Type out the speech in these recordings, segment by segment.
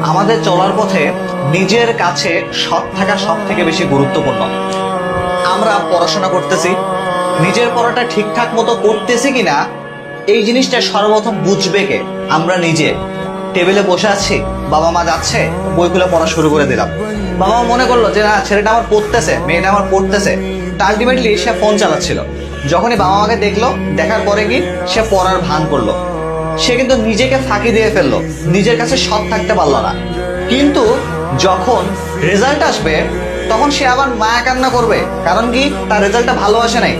আমাদের চলার পথে নিজের কাছে সৎ থাকা সব থেকে বেশি গুরুত্বপূর্ণ। আমরা পড়াশোনা করতেছি, নিজের পড়াটা ঠিকঠাক মতো করতেছি কিনা এই জিনিসটা সর্বপ্রথম বুঝবে কে? আমরা নিজে। টেবিলে বসে আছি, বাবা মা যাচ্ছে, বই খুলে পড়া শুরু করে দিলাম। বাবা মা মনে করলো যে না, ছেলেটা আমার পড়তেছে, মেয়েটা আমার পড়তেছে, আলটিমেটলি সে ফোন চালাচ্ছিল। যখনই বাবা মাকে দেখলো, দেখার পরে কি সে পড়ার ভান করলো, সে কিন্তু নিজেকে ফাঁকি দিয়ে ফেললো, নিজের কাছে সৎ থাকতে পারলো না। কিন্তু যখন রেজাল্ট আসবে তখন সে আবার মায়া কান্না করবে, কারণ কি তার রেজাল্টটা ভালো আসে নাই।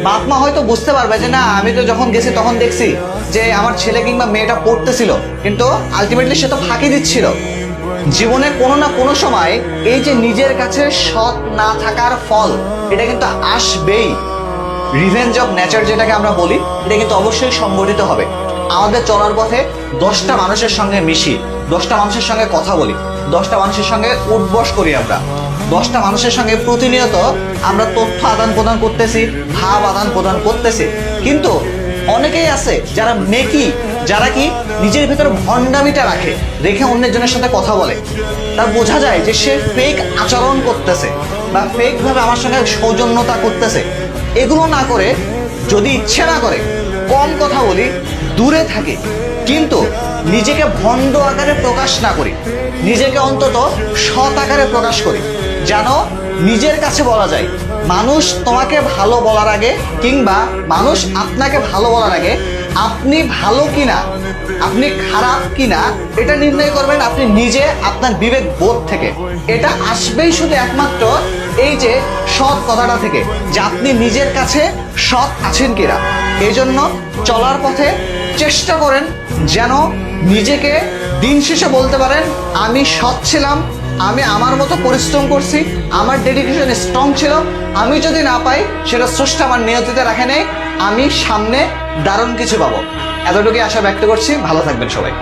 বাপ মা হয়তো বুঝতে পারবে যে না, আমি তো যখন গেছি তখন দেখছি যে আমার ছেলে কিংবা মেয়েটা পড়তেছিল, কিন্তু আলটিমেটলি সে তো ফাঁকি দিচ্ছিল। জীবনে কোনো না কোনো সময় এই যে নিজের কাছে সৎ না থাকার ফল, এটা কিন্তু আসবেই। রিভেঞ্জ অফ নেচার যেটাকে আমরা বলি, এটা কিন্তু অবশ্যই সংগঠিত হবে। আমাদের চলার পথে 10টা মানুষের সঙ্গে মিশি, 10টা মানুষের সঙ্গে কথা বলি, 10টা মানুষের সঙ্গে উঠবস করি, আমরা 10টা মানুষের সঙ্গে প্রতিনিয়ত আমরা তথ্য আদান প্রদান করতেছি, ভাব আদান প্রদান করতেছি। কিন্তু অনেকেই আছে যারা মেকি, যারা কি নিজের ভেতর ভণ্ডামিটা রেখে অন্যের জনের সাথে কথা বলে। তার বোঝা যায় যে সে ফেক আচরণ করতেছে বা ফেক ভাবে আমার সঙ্গে সৌজন্যতা করতেছে। এগুলো না করে, যদি ইচ্ছে না করে কম কথা বলি, দূরে থাকি, কিন্তু নিজেকে ভণ্ড আকারে প্রকাশ না করি, নিজেকে অন্তত সৎ আকারে প্রকাশ করি, যেন নিজের কাছে বলা যায়। মানুষ তোমাকে ভালো বলার আগে কিংবা মানুষ আপনাকে ভালো বলার আগে আপনি ভালো কিনা, আপনি খারাপ কিনা, এটা নির্ণয় করবেন আপনি নিজে, আপনার বিবেক বোধ থেকে। এটা আসবেই শুধু একমাত্র এই যে সৎ কথাটা থেকে, যে আপনি নিজের কাছে সৎ আছেন কিনা। এই জন্য চলার পথে চেষ্টা করেন যেন নিজেকে দিন শেষে বলতে পারেন আমি সৎ ছিলাম, আমি আমার মতো পরিশ্রম করছি, আমার ডেডিকেশন স্ট্রং ছিল। আমি যদি না পাই, সেটা স্রষ্টা আমার নিয়তিতে রাখে নেই, আমি সামনে দারুণ কিছু পাবো। এতটুকুই আশা ব্যক্ত করছি। ভালো থাকবেন সবাই।